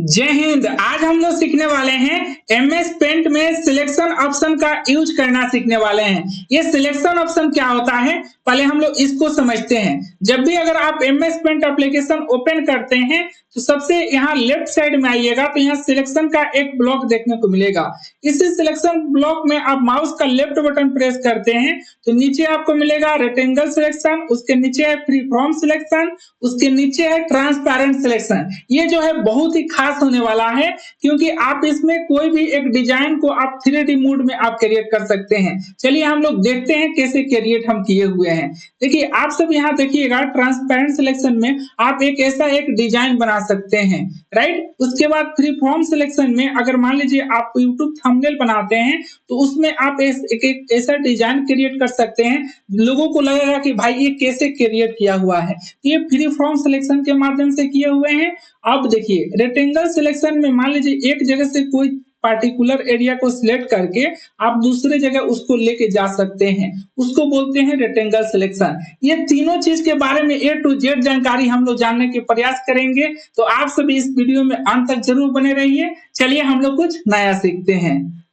जय हिंद। आज हम लोग सीखने वाले हैं एमएस पेंट में सिलेक्शन ऑप्शन का यूज करना सीखने वाले हैं। ये सिलेक्शन ऑप्शन क्या होता है, पहले हम लोग इसको समझते हैं। जब भी अगर आप एमएस पेंट एप्लीकेशन ओपन करते हैं तो सबसे यहाँ लेफ्ट साइड में आइएगा तो यहाँ सिलेक्शन का एक ब्लॉक देखने को मिलेगा। इसी सिलेक्शन ब्लॉक में आप माउस का लेफ्ट बटन प्रेस करते हैं तो नीचे आपको मिलेगा रेक्टेंगल सिलेक्शन, उसके नीचे है फ्री फॉर्म सिलेक्शन, उसके नीचे है ट्रांसपेरेंट सिलेक्शन। ये जो है बहुत ही खास होने वाला है क्योंकि आप इसमें कोई भी एक डिजाइन को आप 3D मोड में आप क्रिएट कर सकते हैं। चलिए हम लोग देखते हैं कैसे क्रिएट हम किए हुए हैं। देखिए आप सब यहाँ देखिएगा ट्रांसपेरेंट सिलेक्शन में आप एक ऐसा एक डिजाइन बना सकते हैं, राइट। उसके बाद फ्री फॉर्म सिलेक्शन में अगर मान लीजिए आप यूट्यूब थंबनेल बनाते हैं तो उसमें आप एक ऐसा डिजाइन क्रिएट कर सकते हैं, लोगों को लगेगा कि भाई ये कैसे क्रिएट किया हुआ है। तो ये फ्री फॉर्म सिलेक्शन के माध्यम से किए हुए हैं। अब देखिए रेक्टेंगल सिलेक्शन में मान लीजिए एक जगह से कोई पार्टिकुलर एरिया को सिलेक्ट करके आप दूसरे जगह उसको लेके जा सकते हैं, उसको बोलते हैं रेक्टेंगल सिलेक्शन। ये तीनों चीज के बारे में A to Z जानकारी हम लोग जानने के प्रयास करेंगे, तो आप सभी इस वीडियो में अंत तक जरूर बने रहिए। चलिए हम लोग कुछ नया सीखते हैं।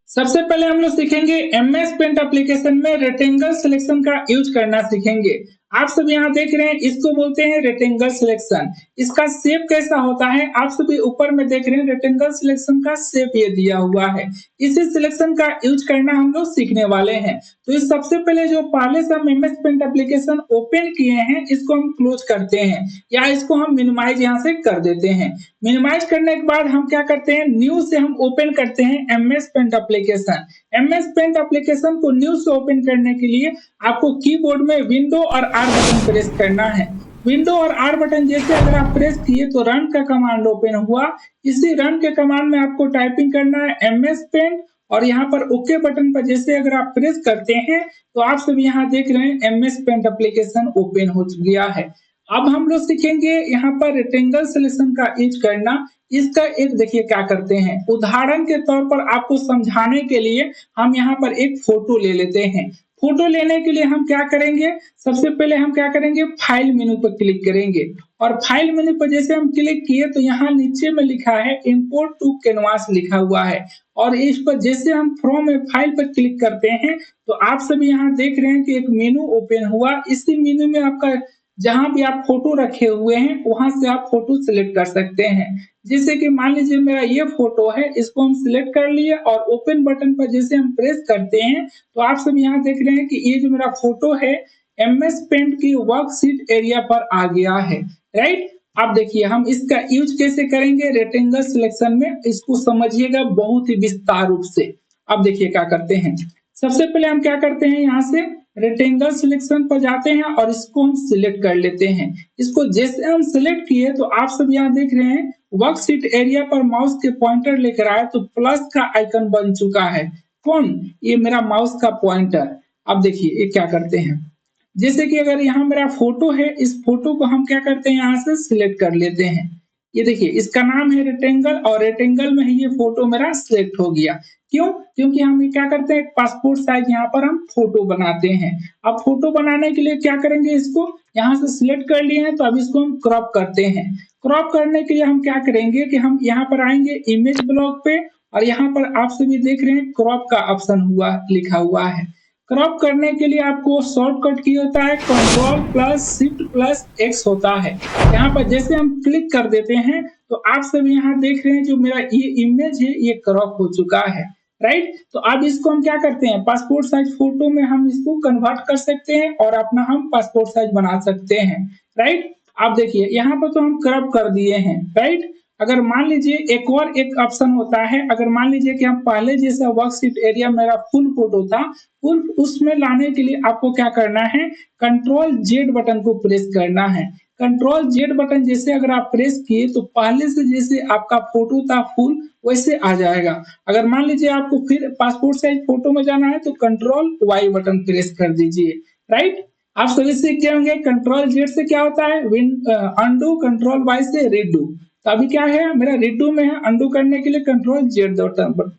सबसे पहले हम लोग सीखेंगे एमएस पेंट एप्लीकेशन में रेक्टेंगल सिलेक्शन का यूज करना सीखेंगे। आप सब यहाँ देख रहे हैं, इसको बोलते हैं रेक्टेंगल सिलेक्शन। इसका शेप कैसा होता है, आप सभी ऊपर में देख रहे हैं रेक्टेंगल सिलेक्शन का शेप ये दिया हुआ है। इसी सिलेक्शन का यूज करना हम लोग सीखने वाले हैं। तो इस सबसे पहले जो पहले से हम एमएस पेंट एप्लीकेशन ओपन किए हैं इसको हम क्लोज करते हैं या इसको हम मिनिमाइज यहाँ से कर देते हैं। मिनिमाइज करने के बाद हम क्या करते हैं, न्यू से हम ओपन करते हैं MS paint application. MS paint application को न्यू से ओपन करने के लिए आपको कीबोर्ड में विंडो और आर बटन प्रेस करना है। विंडो और आर बटन जैसे अगर आप प्रेस किए तो रन का कमांड ओपन हुआ। इसी रन के कमांड में आपको टाइपिंग करना है एमएस पेंट और यहाँ पर ओके बटन पर जैसे अगर आप प्रेस करते हैं तो आप सभी यहाँ देख रहे हैं एमएस पेंट एप्लीकेशन ओपन हो गया है। अब हम लोग सीखेंगे यहाँ पर रेक्टेंगल सिलेक्शन का यूज करना। इसका एक देखिए क्या करते हैं, उदाहरण के तौर पर आपको समझाने के लिए हम यहाँ पर एक फोटो ले लेते हैं। फोटो लेने के लिए हम क्या करेंगे, सबसे पहले हम क्या करेंगे, फाइल मेनू पर क्लिक करेंगे और फाइल मेनू पर जैसे हम क्लिक किए तो यहाँ नीचे में लिखा है इंपोर्ट टू कैनवास लिखा हुआ है और इस पर जैसे हम फ्रॉम ए फाइल पर क्लिक करते हैं तो आप सभी यहाँ देख रहे हैं कि एक मेनू ओपन हुआ। इसी मेनू में आपका जहां भी आप फोटो रखे हुए हैं वहां से आप फोटो सिलेक्ट कर सकते हैं। जैसे कि मान लीजिए मेरा ये फोटो है, इसको हम सिलेक्ट कर लिए और ओपन बटन पर जैसे हम प्रेस करते हैं तो आप सब यहाँ देख रहे हैं कि ये जो मेरा फोटो है एमएस पेंट की वर्कशीट एरिया पर आ गया है, राइट। अब देखिए हम इसका यूज कैसे करेंगे रेक्टेंगल सिलेक्शन में, इसको समझिएगा बहुत ही विस्तार रूप से। अब देखिए क्या करते हैं, सबसे पहले हम क्या करते हैं, यहाँ से रेक्टेंगल सिलेक्शन पर जाते हैं और इसको हम सिलेक्ट कर लेते हैं। इसको जैसे हम सिलेक्ट किए तो आप सब यहाँ देख रहे हैं वर्कशीट एरिया पर माउस के पॉइंटर लेकर आए तो प्लस का आइकन बन चुका है। कौन, ये मेरा माउस का पॉइंटर। अब देखिए ये क्या करते हैं, जैसे कि अगर यहाँ मेरा फोटो है, इस फोटो को हम क्या करते हैं यहाँ से सिलेक्ट कर लेते हैं। ये देखिए इसका नाम है रेक्टेंगल और रेक्टेंगल में ही ये फोटो मेरा सिलेक्ट हो गया। क्यों, क्योंकि हम ये क्या करते हैं पासपोर्ट साइज यहाँ पर हम फोटो बनाते हैं। अब फोटो बनाने के लिए क्या करेंगे, इसको यहाँ से सिलेक्ट कर लिए हैं तो अब इसको हम क्रॉप करते हैं। क्रॉप करने के लिए हम क्या करेंगे कि हम यहाँ पर आएंगे इमेज ब्लॉक पे और यहाँ पर आप सभी देख रहे हैं क्रॉप का ऑप्शन हुआ लिखा हुआ है। क्रॉप करने के लिए आपको शॉर्टकट की होता है Ctrl+Shift+X होता है। यहाँ पर जैसे हम क्लिक कर देते हैं तो आप सभी यहाँ देख रहे हैं जो मेरा ये इमेज है ये क्रॉप हो चुका है, राइट। तो अब इसको हम क्या करते हैं, पासपोर्ट साइज फोटो में हम इसको कन्वर्ट कर सकते हैं और अपना हम पासपोर्ट साइज बना सकते हैं, राइट। आप देखिए यहाँ पर तो हम क्रॉप कर दिए हैं, राइट। अगर मान लीजिए एक और एक ऑप्शन होता है, अगर मान लीजिए कि हम पहले जैसा वर्कशीट एरिया मेरा फुल फोटो था, फुल उसमें लाने के लिए आपको क्या करना है, Ctrl+Z बटन को प्रेस करना है। Ctrl+Z बटन जैसे अगर आप प्रेस किए तो पहले से जैसे आपका फोटो था फुल वैसे आ जाएगा। अगर मान लीजिए आपको फिर पासपोर्ट साइज फोटो में जाना है तो Ctrl+Y बटन प्रेस कर दीजिए, राइट। आप सभी सीख गए होंगे Ctrl+Z से क्या होता है, अनडू, Ctrl+Y से रीडू। तो अभी क्या है मेरा रीडू में है, अनडू करने के लिए Ctrl+Z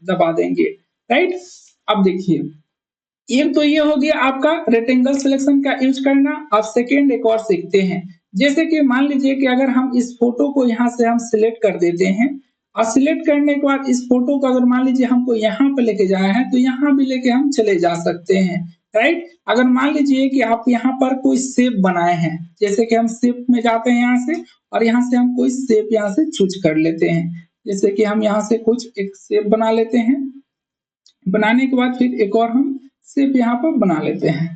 दबा देंगे, राइट। अब देखिए, एक तो ये हो गया आपका रेक्टेंगल सिलेक्शन का यूज करना। अब सेकेंड एक और सीखते हैं। जैसे कि मान लीजिए कि अगर हम इस फोटो को यहाँ से हम सिलेक्ट कर देते हैं और सिलेक्ट करने के बाद इस फोटो को अगर मान लीजिए हमको यहाँ पे लेके जाना है तो यहाँ भी लेके हम चले जा सकते हैं, राइट। अगर मान लीजिए कि आप यहाँ पर कोई शेप बनाए हैं, जैसे कि हम शेप में जाते हैं यहाँ से और यहाँ से हम कोई शेप यहाँ से चूज कर लेते हैं। जैसे कि हम यहाँ से कुछ एक शेप बना लेते हैं, बनाने के बाद फिर एक और हम शेप यहाँ पर बना लेते हैं,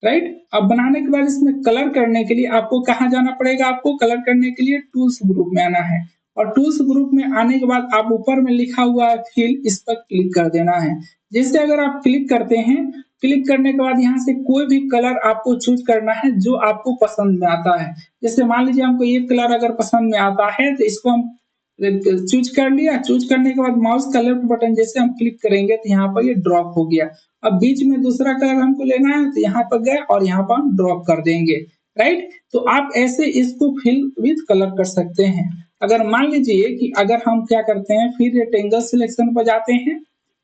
राइट। अब बनाने के बाद इसमें कलर करने के लिए आपको कहाँ जाना पड़ेगा, आपको कलर करने के लिए टूल्स ग्रुप में आना है और टूल्स ग्रुप में आने के बाद आप ऊपर में लिखा हुआ है फिल, इस पर क्लिक कर देना है। जैसे अगर आप क्लिक करते हैं, क्लिक करने के बाद यहाँ से कोई भी कलर आपको चूज करना है जो आपको पसंद में आता है। जैसे मान लीजिए हमको ये कलर अगर पसंद में आता है तो इसको हम चूज कर लिया। चूज करने के बाद माउस का लेफ्ट बटन जैसे हम क्लिक करेंगे तो यहाँ पर ये ड्रॉप हो गया। अब बीच में दूसरा कलर हमको लेना है तो यहाँ पर गए और यहाँ पर हम ड्रॉप कर देंगे, राइट। तो आप ऐसे इसको फिल विथ कलर कर सकते हैं। अगर मान लीजिए कि अगर हम क्या करते हैं, फिर रेक्टेंगल सिलेक्शन पर जाते हैं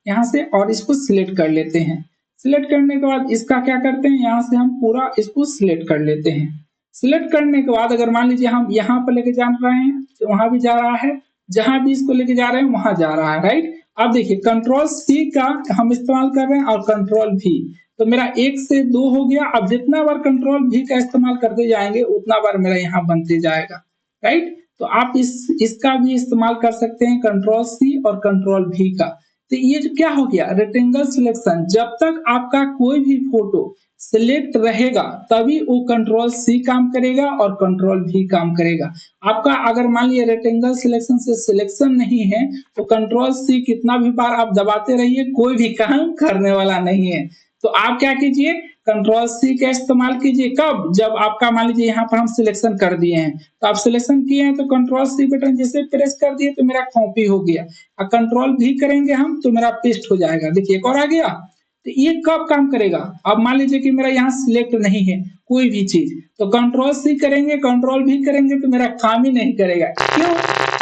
यहाँ से और इसको सिलेक्ट कर लेते हैं। सिलेक्ट करने के बाद इसका क्या करते हैं, यहाँ से हम पूरा इसको सिलेक्ट कर लेते हैं। सिलेक्ट करने के बाद अगर मान लीजिए हम यहाँ पर लेके जा रहे हैं तो वहां भी जा रहा है, जहां भी इसको लेके जा रहे हैं वहां जा रहा है, राइट। अब देखिए कंट्रोल सी का हम इस्तेमाल कर रहे हैं और कंट्रोल भी, तो मेरा 1 से 2 हो गया। अब जितना बार कंट्रोल भी का इस्तेमाल करते जाएंगे उतना बार मेरा यहाँ बनते जाएगा, राइट। तो आप इसका भी इस्तेमाल कर सकते हैं, कंट्रोल सी और कंट्रोल भी का। तो ये जो क्या हो गया रेक्टेंगल सिलेक्शन, जब तक आपका कोई भी फोटो सिलेक्ट रहेगा तभी वो कंट्रोल सी काम करेगा और कंट्रोल भी काम करेगा। आपका अगर मान लिया रेक्टेंगल सिलेक्शन से सिलेक्शन नहीं है तो कंट्रोल सी कितना भी बार आप दबाते रहिए कोई भी काम करने वाला नहीं है। तो आप क्या कीजिए, कंट्रोल सी का इस्तेमाल कीजिए। कब, जब आपका मान लीजिए यहाँ पर हम सिलेक्शन कर दिए हैं तो आप सिलेक्शन किए हैं तो कंट्रोल सी बटन जैसे प्रेस कर दिए तो मेरा कॉपी हो गया, और कंट्रोल भी करेंगे हम तो मेरा पेस्ट हो जाएगा। देखिए एक और आ गया। तो ये कब काम करेगा, अब मान लीजिए कि मेरा यहाँ सिलेक्ट नहीं है कोई भी चीज तो कंट्रोल सी करेंगे, कंट्रोल भी करेंगे तो मेरा काम ही नहीं करेगा। क्यों,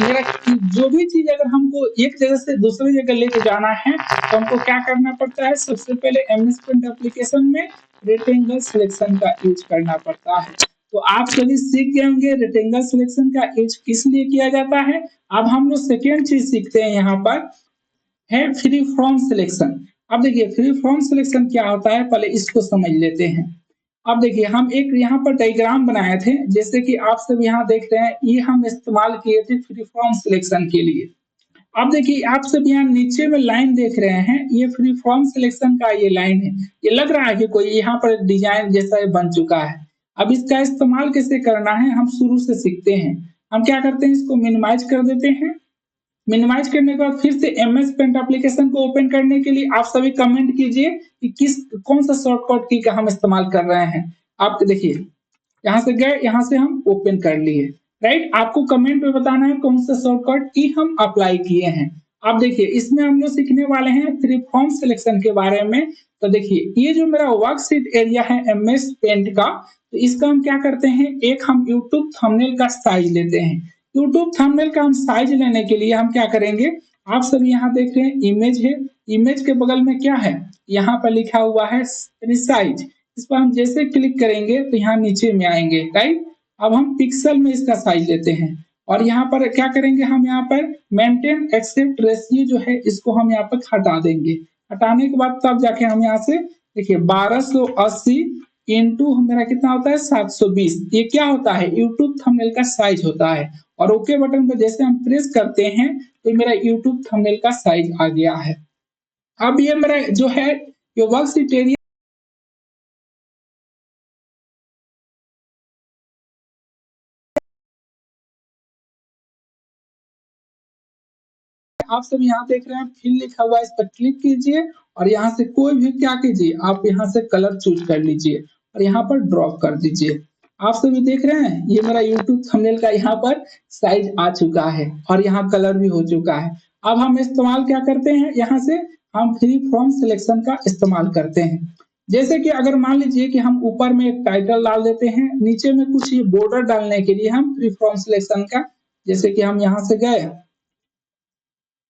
मेरा जो भी चीज अगर हमको एक जगह से दूसरी जगह लेके जाना है तो हमको क्या करना पड़ता है, सबसे पहले एमएस पेंट एप्लीकेशन में रेक्टेंगल सिलेक्शन का यूज करना पड़ता है। तो आप सभी सीख गए होंगे रेक्टेंगल सिलेक्शन का यूज किस लिए किया जाता है। अब हम लोग सेकेंड चीज सीखते हैं, यहाँ पर है फ्री फ्रॉम सिलेक्शन। अब देखिए फ्री फ्रॉम सिलेक्शन क्या होता है, पहले इसको समझ लेते हैं। अब देखिए हम एक यहाँ पर डायग्राम बनाए थे, जैसे कि आप सब यहाँ देख रहे हैं, ये हम इस्तेमाल किए थे फ्री फॉर्म सिलेक्शन के लिए। अब देखिए आप सब यहाँ नीचे में लाइन देख रहे हैं, ये फ्री फॉर्म सिलेक्शन का ये लाइन है। ये लग रहा है कि कोई यहाँ पर डिजाइन जैसा बन चुका है। अब इसका इस्तेमाल कैसे करना है हम शुरू से सीखते हैं। हम क्या करते हैं, इसको मिनिमाइज कर देते हैं। मिनिमाइज करने के बाद फिर से एमएस पेंट एप्लीकेशन को ओपन करने के लिए आप सभी कमेंट कीजिए कि कौन सा शॉर्टकट की का हम इस्तेमाल कर रहे हैं। आप देखिए यहाँ से गए, यहाँ से हम ओपन कर लिए, राइट। आपको कमेंट में बताना है कौन सा शॉर्टकट की हम अप्लाई किए हैं। अब देखिए इसमें हम लोग सीखने वाले हैं फ्री फॉर्म सिलेक्शन के बारे में। तो देखिए ये जो मेरा वर्कशीट एरिया है एमएस पेंट का, तो इसका हम क्या करते हैं, एक हम यूट्यूब थंबनेल का साइज लेते हैं। यूट्यूब थंबनेल का हम साइज लेने के लिए हम क्या करेंगे, आप सब यहाँ देख रहे हैं इमेज है, इमेज के बगल में क्या है, यहाँ पर लिखा हुआ है रिसाइज। इस पर हम जैसे क्लिक करेंगे तो यहाँ नीचे में आएंगे, राइट। अब हम पिक्सल में इसका साइज लेते हैं और यहाँ पर क्या करेंगे, हम यहाँ पर मेंटेन एक्सेप्ट रेशियो जो है इसको हम यहाँ पर हटा देंगे। हटाने के बाद तब जाके हम यहाँ से देखिए 1280 इंटू मेरा कितना होता है 720, ये क्या होता है यूट्यूब थंबनेल का साइज होता है। और ओके बटन पर जैसे हम प्रेस करते हैं तो मेरा यूट्यूब थंबनेल का साइज आ गया है। अब ये मेरा जो है ये वर्कशीट एरिया आप सब यहाँ देख रहे हैं फिल लिखा हुआ है, इस पर क्लिक कीजिए और यहाँ से कोई भी क्या कीजिए, आप यहाँ से कलर चूज कर लीजिए और यहाँ पर ड्रॉप कर दीजिए। आप सभी देख रहे हैं ये मेरा यूट्यूब थंबनेल का यहाँ पर साइज आ चुका है और यहाँ कलर भी हो चुका है। अब हम इस्तेमाल क्या करते हैं, यहाँ से हम फ्री फ्रॉम सिलेक्शन का इस्तेमाल करते हैं। जैसे कि अगर मान लीजिए कि हम ऊपर में एक टाइटल डाल देते हैं, नीचे में कुछ ये बॉर्डर डालने के लिए हम फ्री फ्रॉम सिलेक्शन का, जैसे कि हम यहाँ से गए,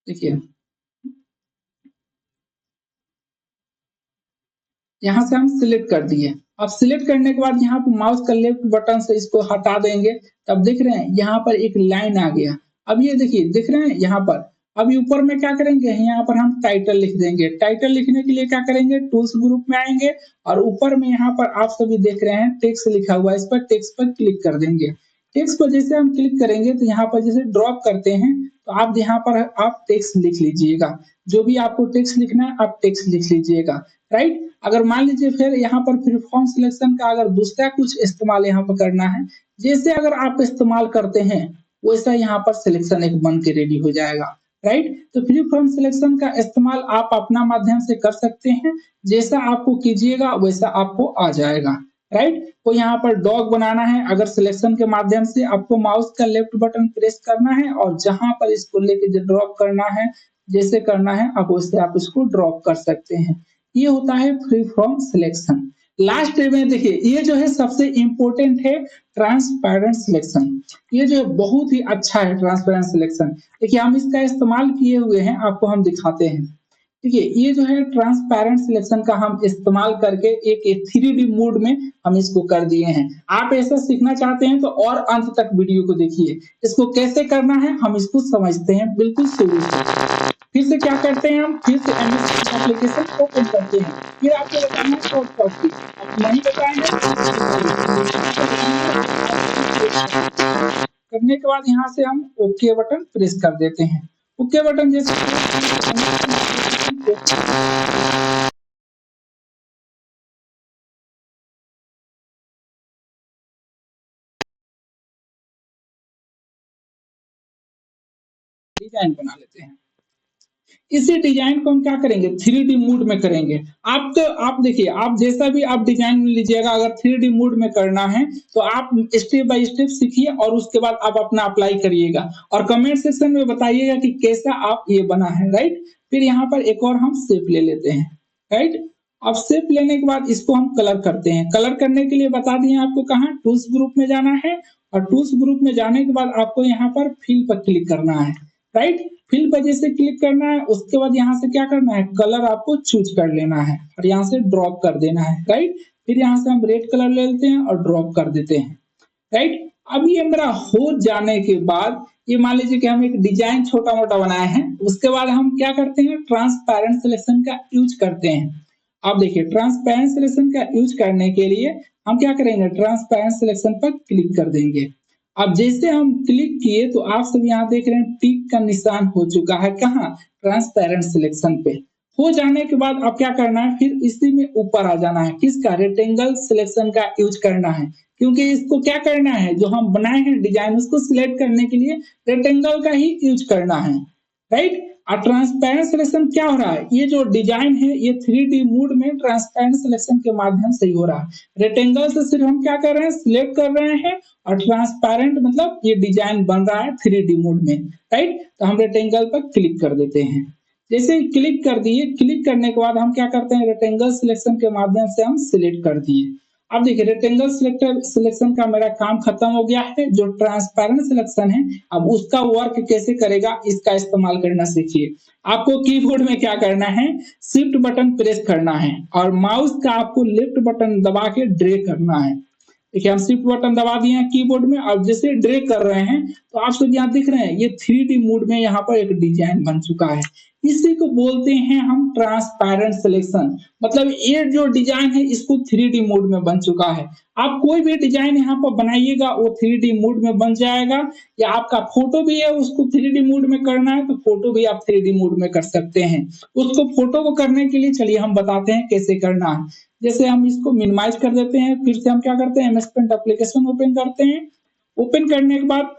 देखिए यहाँ से हम सिलेक्ट कर दिए। अब सिलेक्ट करने के बाद यहाँ पर माउस का लेफ्ट बटन से इसको हटा देंगे, तब देख रहे हैं यहाँ पर एक लाइन आ गया। अब ये देखिए, दिख रहे हैं यहाँ पर। अभी ऊपर में क्या करेंगे, यहाँ पर हम टाइटल लिख देंगे। टाइटल लिखने के लिए क्या करेंगे, टूल्स ग्रुप में आएंगे और ऊपर में यहाँ पर आप सभी देख रहे हैं टेक्स्ट लिखा हुआ है, इस पर टेक्स्ट पर क्लिक कर देंगे। टेक्स्ट पर जैसे हम क्लिक करेंगे तो यहाँ पर जैसे ड्रॉप करते हैं तो आप यहाँ पर आप टेक्स्ट लिख लीजिएगा। जो भी आपको टेक्स्ट लिखना है आप टेक्स्ट लिख लीजिएगा, राइट। अगर मान लीजिए फिर यहाँ पर फ्री फॉर्म सिलेक्शन का अगर दूसरा कुछ इस्तेमाल यहाँ पर करना है, जैसे अगर आप इस्तेमाल करते हैं वैसा यहाँ पर सिलेक्शन एक बन के रेडी हो जाएगा, राइट। तो फ्री फॉर्म सिलेक्शन का इस्तेमाल आप अपना माध्यम से कर सकते हैं, जैसा आपको कीजिएगा वैसा आपको आ जाएगा, राइट। तो यहाँ पर डॉग बनाना है, अगर सिलेक्शन के माध्यम से आपको माउस का लेफ्ट बटन प्रेस करना है और जहां पर इसको लेके ड्रॉप करना है, जैसे करना है आप वैसे आप इसको ड्रॉप कर सकते हैं। ये होता है फ्री फॉर्म सिलेक्शन। लास्ट में देखिए, ये जो है सबसे इंपॉर्टेंट है ट्रांसपेरेंट सिलेक्शन। ये जो है बहुत ही अच्छा है ट्रांसपेरेंट सिलेक्शन। देखिए हम इसका इस्तेमाल किए हुए हैं, आपको हम दिखाते हैं। देखिए ये जो है ट्रांसपेरेंट सिलेक्शन का हम इस्तेमाल करके एक 3D मोड में हम इसको कर दिए हैं। आप ऐसा सीखना चाहते हैं तो और अंत तक वीडियो को देखिए। इसको कैसे करना है हम इसको समझते हैं बिल्कुल शुरू से। फिर से क्या करते हैं, हम फिर से एमएस पेंट एप्लीकेशन ओपन करते हैं। फिर आपको बताना है शॉर्टकट की, आप नहीं बताएंगे करने के बाद यहाँ से हम ओके बटन प्रेस कर देते हैं। ओके बटन जैसे डिजाइन बना लेते हैं। इसी डिजाइन को हम क्या करेंगे, 3D मोड में करेंगे। आप देखिए, आप जैसा भी आप डिजाइन लीजिएगा, अगर 3D मोड में करना है तो आप स्टेप बाय स्टेप सीखिए और उसके बाद आप अपना अप्लाई करिएगा और कमेंट सेक्शन में बताइएगा कि कैसा आप ये बना है, राइट। फिर यहाँ पर एक और हम शेप ले लेते हैं, राइट। अब शेप लेने के बाद इसको हम कलर करते हैं। कलर करने के लिए बता दिए आपको कहाँ, टूल्स ग्रुप में जाना है और टूल्स ग्रुप में जाने के बाद आपको यहाँ पर फिल पर क्लिक करना है, राइट। फिल पर जैसे क्लिक करना है उसके बाद यहाँ से क्या करना है, कलर आपको चूज कर लेना है और यहाँ से ड्रॉप कर देना है, राइट। फिर यहाँ से हम रेड कलर ले लेते हैं और ड्रॉप कर देते हैं, राइट। अब ये मेरा हो जाने के बाद ये मान लीजिए कि हम एक डिजाइन छोटा मोटा बनाए हैं, उसके बाद हम क्या करते हैं, ट्रांसपेरेंट सिलेक्शन का यूज करते हैं। अब देखिए ट्रांसपेरेंट सिलेक्शन का यूज करने के लिए हम क्या करेंगे, ट्रांसपेरेंट सिलेक्शन पर क्लिक कर देंगे। अब जैसे हम क्लिक किए तो आप सब यहाँ देख रहे हैं टिक का निशान हो चुका है, कहाँ, ट्रांसपेरेंट सिलेक्शन पे। हो जाने के बाद अब क्या करना है, फिर इसी में ऊपर आ जाना है, किसका, रेक्टेंगल सिलेक्शन का यूज करना है। क्योंकि इसको क्या करना है, जो हम बनाए हैं डिजाइन उसको सिलेक्ट करने के लिए रेक्टेंगल का ही यूज करना है, राइट। और ट्रांसपेरेंट सिलेक्शन क्या हो रहा है, ये जो डिजाइन है ये 3D मोड में ट्रांसपेरेंट सिलेक्शन के माध्यम से ही हो रहा है। रेक्टेंगल से सिर्फ हम क्या कर रहे हैं, सिलेक्ट कर रहे हैं और ट्रांसपेरेंट मतलब ये डिजाइन बन रहा है 3D मोड में, राइट। तो हम रेक्टेंगल पर क्लिक कर देते हैं। जैसे क्लिक कर दिए, क्लिक करने के बाद हम क्या करते हैं, रेक्टेंगल सिलेक्शन के माध्यम से हम सिलेक्ट कर दिए। अब देखिए रेक्टेंगल सिलेक्शन का मेरा काम खत्म हो गया है। जो ट्रांसपेरेंट सिलेक्शन है अब उसका वर्क कैसे करेगा, इसका इस्तेमाल करना सीखिए। आपको कीबोर्ड में क्या करना है, शिफ्ट बटन प्रेस करना है और माउस का आपको लेफ्ट बटन दबा के ड्रैग करना है। देखिए हम शिफ्ट बटन दबा दिए हैं कीबोर्ड में और जैसे ड्रैग कर रहे हैं तो आप सब यहाँ दिख रहे हैं ये 3D मोड में यहाँ पर एक डिजाइन बन चुका है। इसी को बोलते हैं हम ट्रांसपेरेंट सिलेक्शन। मतलब ये जो डिजाइन है इसको 3D मोड में बन चुका है। आप कोई भी डिजाइन यहाँ पर बनाइएगा वो 3D मोड में बन जाएगा, या आपका फोटो भी है उसको 3D मोड में करना है तो फोटो भी आप 3D मोड में कर सकते हैं। उसको फोटो को करने के लिए चलिए हम बताते हैं कैसे करना है। जैसे हम इसको मिनिमाइज कर देते हैं, फिर से हम क्या करते हैं, एमएस पेंट एप्लीकेशन ओपन करते हैं। ओपन करने के बाद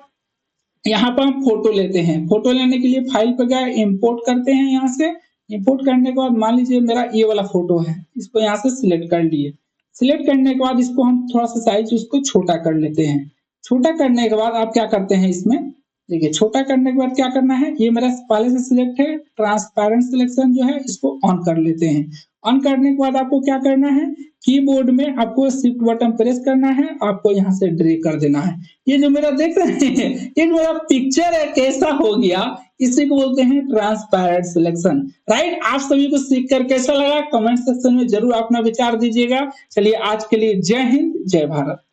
यहाँ पर हम फोटो लेते हैं। फोटो लेने के लिए फाइल पे गए, इंपोर्ट करते हैं। यहाँ से इंपोर्ट करने के बाद मान लीजिए मेरा ये वाला फोटो है, इसको यहाँ से सिलेक्ट कर लिए। सिलेक्ट करने के बाद इसको हम थोड़ा सा साइज उसको छोटा कर लेते हैं। छोटा करने के बाद आप क्या करते हैं, इसमें देखिए छोटा करने के बाद क्या करना है, ये मेरा पहले से सिलेक्ट है, ट्रांसपेरेंट सिलेक्शन जो है इसको ऑन कर लेते हैं। ऑन करने के बाद आपको क्या करना है, कीबोर्ड में आपको शिफ्ट बटन प्रेस करना है, आपको यहाँ से ड्रैग कर देना है। ये जो मेरा देख रहे हैं ये जो मेरा पिक्चर है कैसा हो गया, इसी को बोलते हैं ट्रांसपेरेंट सिलेक्शन। राइट, आप सभी को सीख कर कैसा लगा कमेंट सेक्शन में जरूर अपना विचार दीजिएगा। चलिए आज के लिए जय हिंद जय भारत।